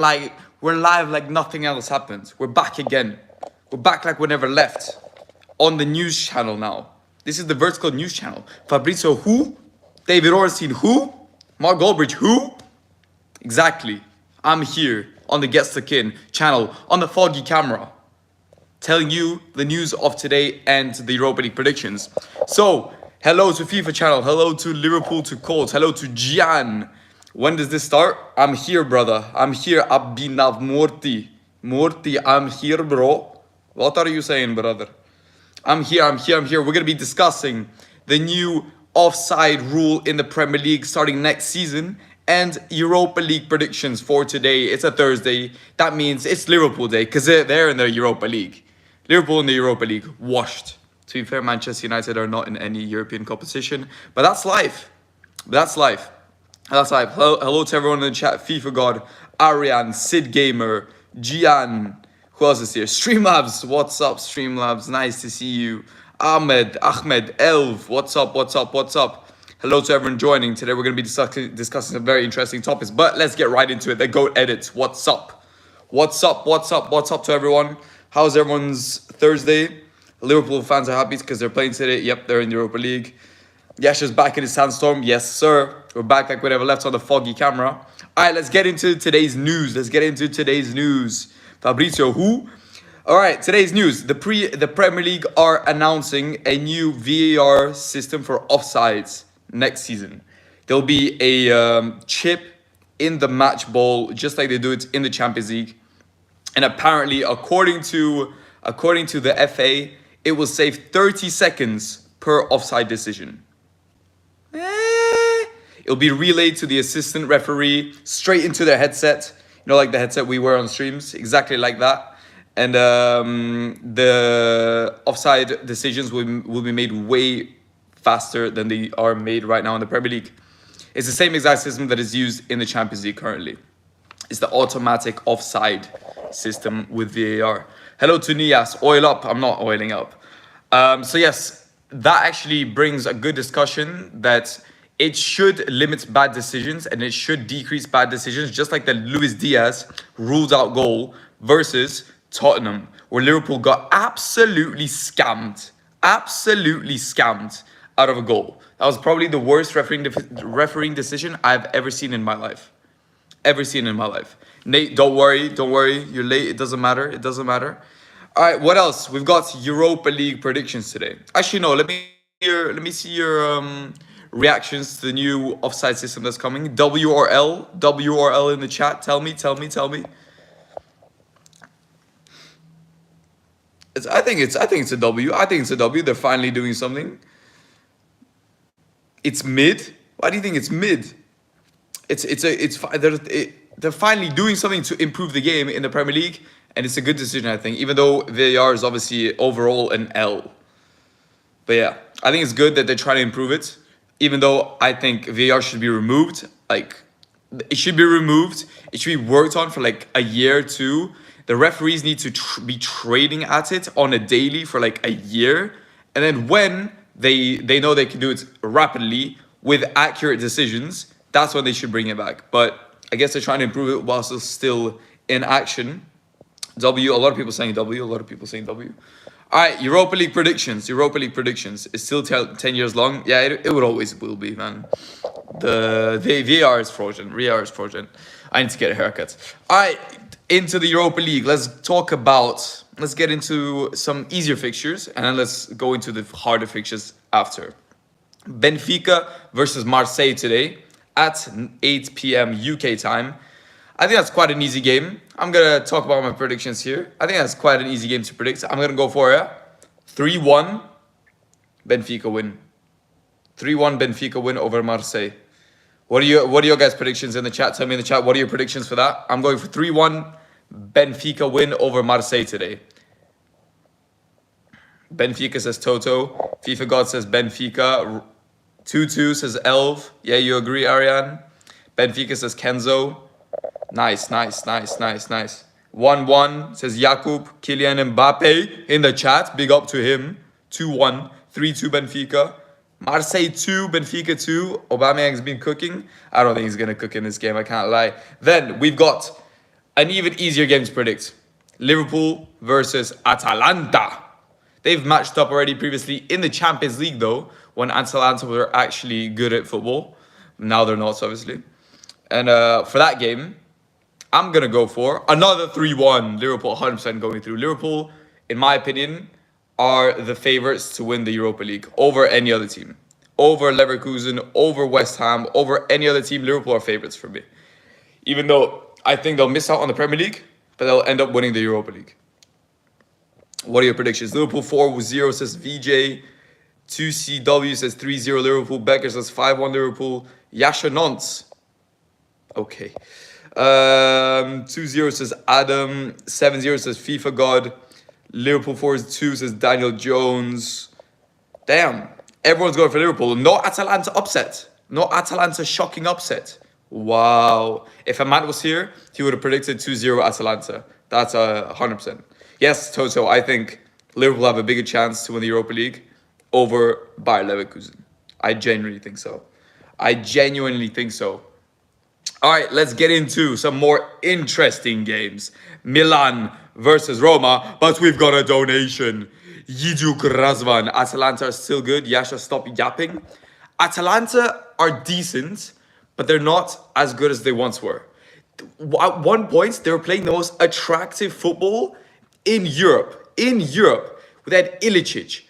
Like, we're live like nothing else happened. We're back again. We're back like we never left. On the news channel now. This is the vertical news channel. Fabrizio who? David Ornstein who? Mark Goldbridge who? Exactly. I'm here on the Gets the Kin channel on the foggy camera, telling you the news of today and the Europa League predictions. So, hello to FIFA channel. Hello to Liverpool to Colts. Hello to Gian. When does this start? I'm here, brother. I'm here. Abhinav Murthy. Murthy, I'm here, bro. What are you saying, brother? I'm here. We're going to be discussing the new offside rule in the Premier League starting next season and Europa League predictions for today. It's a Thursday. That means it's Liverpool day because they're in the Europa League. Liverpool in the Europa League, washed. To be fair, Manchester United are not in any European competition, but that's life. That's life. Hello to everyone in the chat. FIFA God, Arian, Sid Gamer, Gian. Who else is here? Streamlabs. What's up, Streamlabs? Nice to see you. Ahmed, Elv. What's up? Hello to everyone joining. Today we're going to be discussing some very interesting topics, but let's get right into it. The GOAT edits. What's up to everyone? How's everyone's Thursday? Liverpool fans are happy because they're playing today. Yep, they're in the Europa League. Yasha's back in his sandstorm. Yes, sir. We're back like we never left on the foggy camera. All right, let's get into today's news. Fabrizio, who? All right, today's news. The Premier League are announcing a new VAR system for offsides next season. There'll be a chip in the match ball, just like they do it in the Champions League. And apparently, according to the FA, it will save 30 seconds per offside decision. It'll be relayed to the assistant referee straight into their headset. You know, like the headset we wear on streams, exactly like that. And the offside decisions will be made way faster than they are made right now in the Premier League. It's the same exact system that is used in the Champions League currently. It's the automatic offside system with VAR. Hello to Nias. Oil up. I'm not oiling up. So yes, that actually brings a good discussion that it should limit bad decisions and it should decrease bad decisions, just like the Luis Diaz ruled out goal versus Tottenham, where Liverpool got absolutely scammed out of a goal. That was probably the worst refereeing decision I've ever seen in my life. Nate, don't worry. You're late. It doesn't matter. All right, what else? We've got Europa League predictions today. Actually, no. Let me see your reactions to the new offside system that's coming. W or L in the chat. Tell me. I think it's a W. They're finally doing something. It's mid. Why do you think it's mid? They're finally doing something to improve the game in the Premier League, and it's a good decision, I think, even though VAR is obviously overall an L. But yeah, I think it's good that they're trying to improve it, even though I think VAR should be removed. Like, it should be removed. It should be worked on for like a year or two. The referees need to be trading at it on a daily for like a year. And then when they know they can do it rapidly with accurate decisions, that's when they should bring it back. But I guess they're trying to improve it whilst it's still in action. W, a lot of people saying W. All right, Europa League predictions. It's still 10 years long. Yeah, it will be, man. The VAR is frozen. I need to get a haircut. All right, into the Europa League. Let's get into some easier fixtures, and then let's go into the harder fixtures after. Benfica versus Marseille today at 8 p.m. UK time. I think that's quite an easy game. I'm going to talk about my predictions here. I think that's quite an easy game to predict. I'm going to go for it. 3-1 Benfica win. 3-1 Benfica win over Marseille. What are your guys' predictions in the chat? Tell me in the chat, what are your predictions for that? I'm going for 3-1 Benfica win over Marseille today. Benfica says Toto. FIFA God says Benfica. 2-2 says Elv. Yeah, you agree, Ariane? Benfica says Kenzo. Nice. 1-1 says Jakub. Kylian Mbappe in the chat. Big up to him. 2-1. 3-2 Benfica. Marseille 2, Benfica 2. Aubameyang's been cooking. I don't think he's going to cook in this game. I can't lie. Then we've got An even easier game to predict. Liverpool versus Atalanta. They've matched up already previously in the Champions League, though, when Atalanta were actually good at football. Now they're not, obviously. And for that game, I'm going to go for another 3-1. Liverpool 100% going through. Liverpool, in my opinion, are the favorites to win the Europa League over any other team. Over Leverkusen, over West Ham, over any other team, Liverpool are favorites for me. Even though I think they'll miss out on the Premier League, but they'll end up winning the Europa League. What are your predictions? Liverpool 4-0 says VJ. 2CW says 3-0 Liverpool. Becker says 5-1 Liverpool. Yasha Nonce. Okay. 2-0 says Adam. 7-0 says FIFA God. Liverpool 4-2 says Daniel Jones. Damn. Everyone's going for Liverpool. No Atalanta upset. No Atalanta shocking upset. Wow. If Ahmad was here, he would have predicted 2-0 Atalanta. That's 100%. Yes, Toto, I think Liverpool have a bigger chance to win the Europa League over Bayer Leverkusen. I genuinely think so. All right, let's get into some more interesting games. Milan versus Roma, but we've got a donation. Yijuk Razvan. Atalanta are still good. Yasha, stop yapping. Atalanta are decent, but they're not as good as they once were. At one point, they were playing the most attractive football in Europe. We had Ilicic,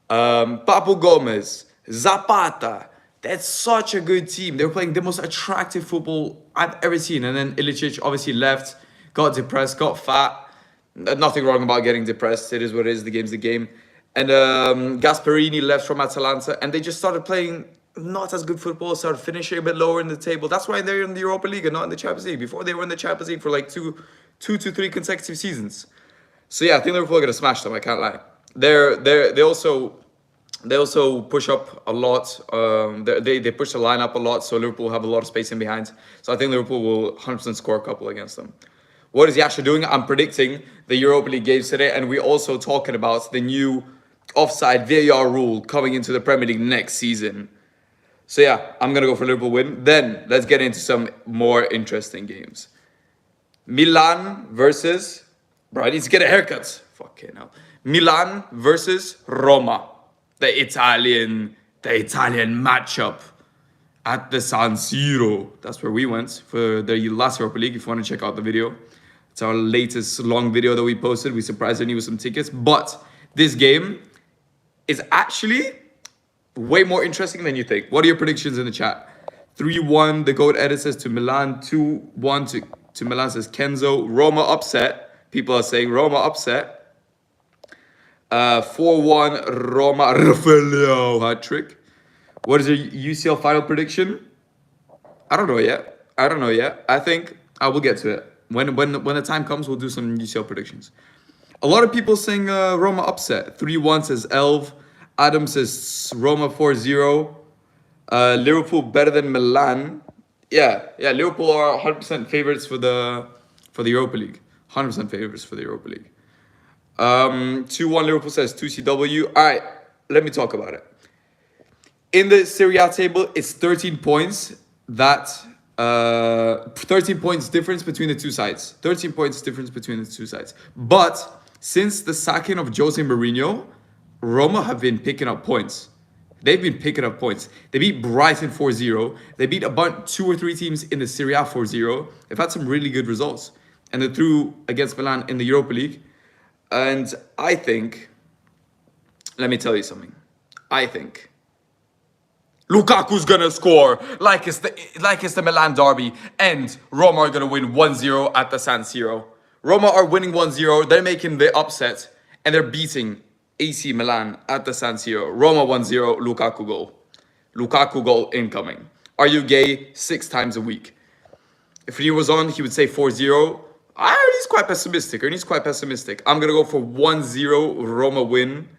Papu Gomez, Zapata. That's such a good team. They were playing the most attractive football I've ever seen. And then Ilicic obviously left, got depressed, got fat. Nothing wrong about getting depressed. It is what it is. The game's the game. And Gasperini left from Atalanta, and they just started playing not as good football, started finishing a bit lower in the table. That's why they're in the Europa League and not in the Champions League. Before, they were in the Champions League for like two to three consecutive seasons. So yeah, I think Liverpool are gonna smash them. I can't lie. They also push up a lot. They push the line up a lot, so Liverpool have a lot of space in behind. So I think Liverpool will 100% score a couple against them. What is Yasha doing? I'm predicting the Europa League games today, and we're also talking about the new offside VAR rule coming into the Premier League next season. So yeah, I'm gonna go for Liverpool win. Then let's get into some more interesting games. Milan versus... Bro, I need to get a haircut. Fucking hell. Milan versus Roma. The Italian matchup at the San Siro. That's where we went for the last Europa League. If you want to check out the video, it's our latest long video that we posted. We surprised you with some tickets. But this game is actually way more interesting than you think. What are your predictions in the chat? 3-1, the GOAT edit says to Milan. 2-1 to Milan says Kenzo. Roma upset. People are saying Roma upset. 4-1 Roma. Rafaelio hat-trick. What is your UCL final prediction? I don't know yet. I think I will get to it. When the time comes, we'll do some UCL predictions. A lot of people saying Roma upset. 3-1 says Elv. Adam says Roma 4-0. Liverpool better than Milan. Yeah. Liverpool are 100% favorites for the Europa League. 100% favorites for the Europa League. 2-1 Liverpool says 2CW. All right, let me talk about it. In the Serie A table, it's 13 points. 13 points difference between the two sides. 13 points difference between the two sides. But since the sacking of Jose Mourinho, Roma have been picking up points. They've been picking up points. They beat Brighton 4-0. They beat a bunch, 2 or 3 teams in the Serie A 4-0. They've had some really good results. And they're through against Milan in the Europa League. And I think, let me tell you something. I think Lukaku's gonna score like it's the Milan derby, and Roma are gonna win 1-0 at the San Siro. Roma are winning 1-0. They're making the upset, and they're beating AC Milan at the San Siro. Roma 1-0, Lukaku goal. Lukaku goal incoming. Are you gay? 6 times a week. If he was on, he would say 4-0. He's quite pessimistic. I'm going to go for 1-0 Roma win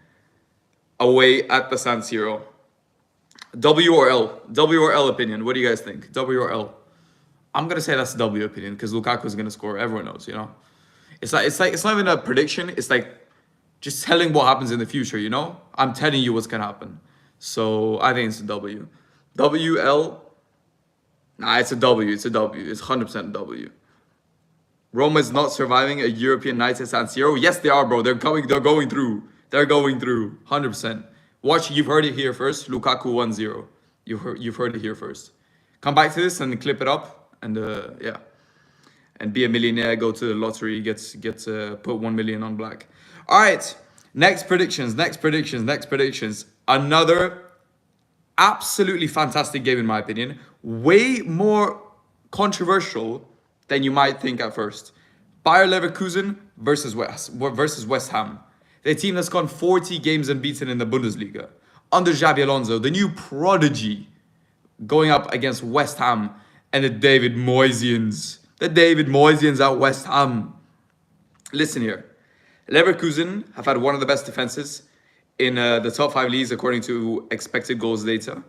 away at the San Siro. W or L? W or L opinion. What do you guys think? W or L? I'm going to say that's W opinion because Lukaku is going to score. Everyone knows, you know? It's not even a prediction. It's like just telling what happens in the future, you know? I'm telling you what's going to happen. So I think it's a W. W, L? Nah, it's a W. It's 100% W. Roma is not surviving a European night at San Siro. Yes, they are, bro. They're coming. They're going through. They're going through. 100%. Watch. You've heard it here first. Lukaku 1-0. You've heard it here first. Come back to this and clip it up and yeah, and be a millionaire. Go to the lottery. Put 1 million on black. All right. Next predictions. Another absolutely fantastic game in my opinion. Way more controversial than you might think at first. Bayer Leverkusen versus West Ham. The team that's gone 40 games unbeaten in the Bundesliga. Under Xabi Alonso, the new prodigy, going up against West Ham and the David Moyesians. The David Moyesians at West Ham. Listen here. Leverkusen have had one of the best defenses in the top 5 leagues according to expected goals data.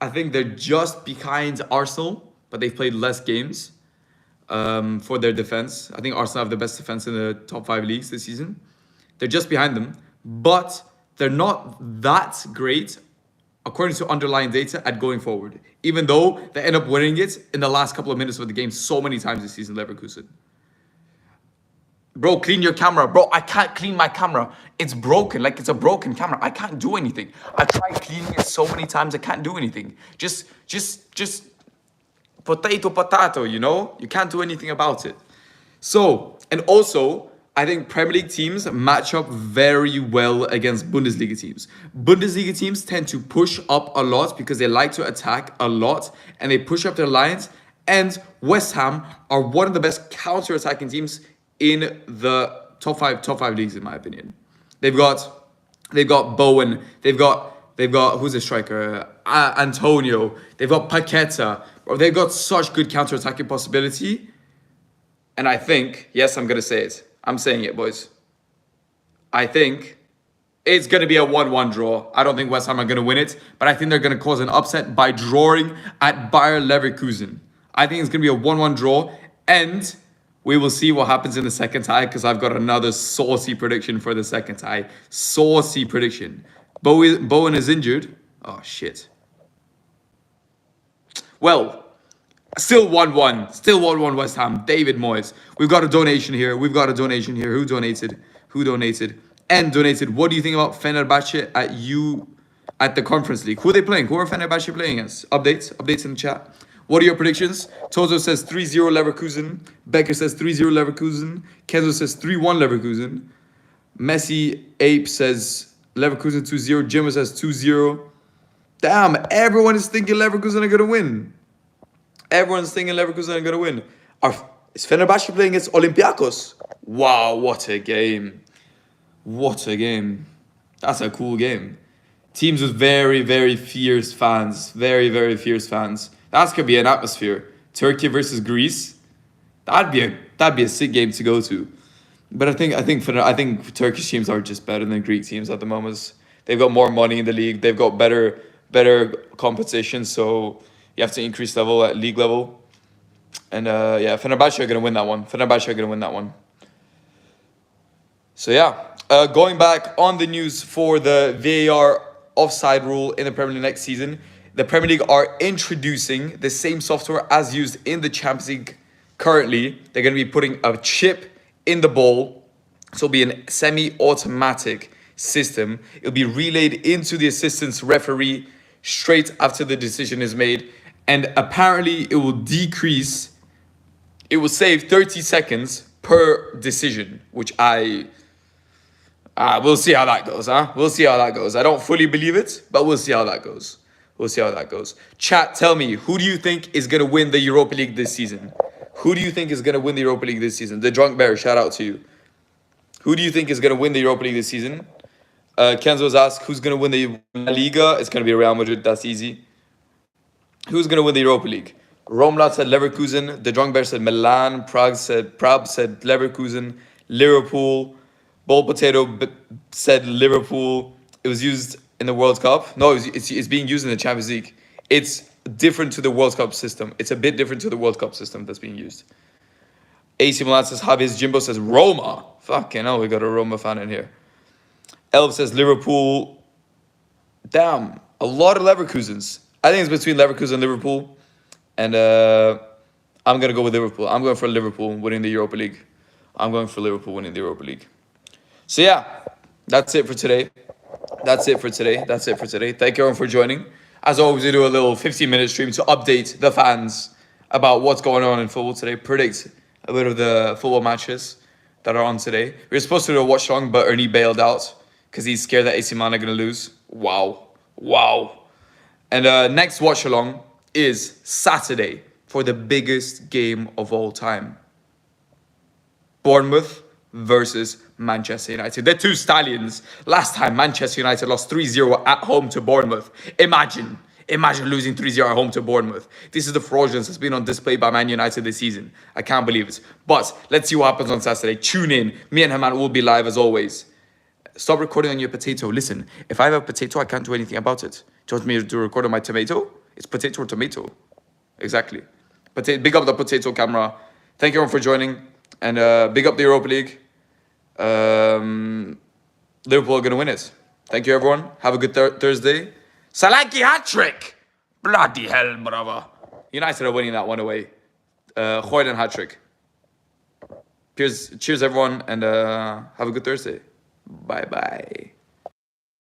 I think they're just behind Arsenal, but they've played less games for their defense. I think Arsenal have the best defense in the top 5 leagues this season. They're just behind them, but they're not that great according to underlying data at going forward, even though they end up winning it in the last couple of minutes of the game so many times this season, Leverkusen. Bro, clean your camera. Bro, I can't clean my camera. It's broken. Like, it's a broken camera. I can't do anything. I tried cleaning it so many times, I can't do anything. Just potato, you know? You can't do anything about it. So, and also, I think Premier League teams match up very well against Bundesliga teams. Bundesliga teams tend to push up a lot because they like to attack a lot and they push up their lines. And West Ham are one of the best counter-attacking teams in the top five leagues, in my opinion. They've got Bowen. They've got who's the striker? Antonio. They've got Paqueta. Bro, they've got such good counter-attacking possibility. And I think, yes, I'm gonna say it. I'm saying it, boys. I think it's gonna be a 1-1 draw. I don't think West Ham are gonna win it, but I think they're gonna cause an upset by drawing at Bayer Leverkusen. I think it's gonna be a 1-1 draw, and we will see what happens in the second tie because I've got another saucy prediction for the second tie. Saucy prediction. Bowen is injured. Oh, shit. Well, still 1-1. Still 1-1 West Ham. David Moyes. We've got a donation here. Who donated? And donated. What do you think about Fenerbahce at the Conference League? Who are they playing? Who are Fenerbahce playing as? Updates in the chat. What are your predictions? Tozo says 3-0 Leverkusen. Becker says 3-0 Leverkusen. Kenzo says 3-1 Leverkusen. Messi Ape says Leverkusen 2-0. Jimmer says 2-0. Damn, everyone is thinking Leverkusen are going to win. Everyone's thinking Leverkusen are going to win. Is Fenerbahce playing against Olympiacos? Wow, what a game. What a game. That's a cool game. Teams with very, very fierce fans. Very, very fierce fans. That's gonna be an atmosphere. Turkey versus Greece. That'd be a sick game to go to. But I think Turkish teams are just better than Greek teams at the moment. They've got more money in the league. They've got better competition. So you have to increase level at league level. And yeah, Fenerbahce are gonna win that one. So yeah, going back on the news for the VAR offside rule in the Premier League next season. The Premier League are introducing the same software as used in the Champions League currently. They're going to be putting a chip in the ball. So it'll be a semi-automatic system. It'll be relayed into the assistant referee straight after the decision is made. And apparently it will save 30 seconds per decision, which we'll see how that goes, huh? We'll see how that goes. I don't fully believe it, but we'll see how that goes. Chat, tell me, who do you think is going to win the Europa League this season? The Drunk Bear, shout out to you. Who do you think is going to win the Europa League this season? Kenzo's asked, who's going to win the La Liga? It's going to be Real Madrid, that's easy. Who's going to win the Europa League? Romlat said Leverkusen. The Drunk Bear said Milan. Prab said Leverkusen. Liverpool. Bold Potato said Liverpool. It was used in the World Cup. No, it's being used in the Champions League. It's different to the World Cup system. It's a bit different to the World Cup system that's being used. AC Milan says Javi's. Jimbo says Roma. Fucking hell, we got a Roma fan in here. Elf says Liverpool. Damn, a lot of Leverkusens. I think it's between Leverkusen and Liverpool. And I'm going to go with Liverpool. I'm going for Liverpool winning the Europa League. I'm going for Liverpool winning the Europa League. So yeah, that's it for today. That's it for today. That's it for today. Thank you everyone for joining. As always, we do a little 15-minute stream to update the fans about what's going on in football today. Predict a bit of the football matches that are on today. We were supposed to do a watch along, but Ernie bailed out because he's scared that AC Milan are going to lose. Wow. Wow. And next watch along is Saturday for the biggest game of all time. Bournemouth versus Manchester United. They're two stallions. Last time Manchester United lost 3-0 at home to Bournemouth. Imagine losing 3-0 at home to Bournemouth. This is the fraudulence that's been on display by Man United this season. I can't believe it. But let's see what happens on Saturday. Tune in. Me and Haman will be live as always. Stop recording on your potato. Listen, if I have a potato, I can't do anything about it. Do you want me to record on my tomato? It's potato or tomato. Exactly. Big up the potato camera. Thank you everyone for joining. And big up the Europa League. Liverpool are going to win it. Thank you, everyone. Have a good Thursday. Solanke hat-trick! Bloody hell, brother. United are winning that one away. Hoyden hat-trick. Cheers, everyone, and have a good Thursday. Bye-bye.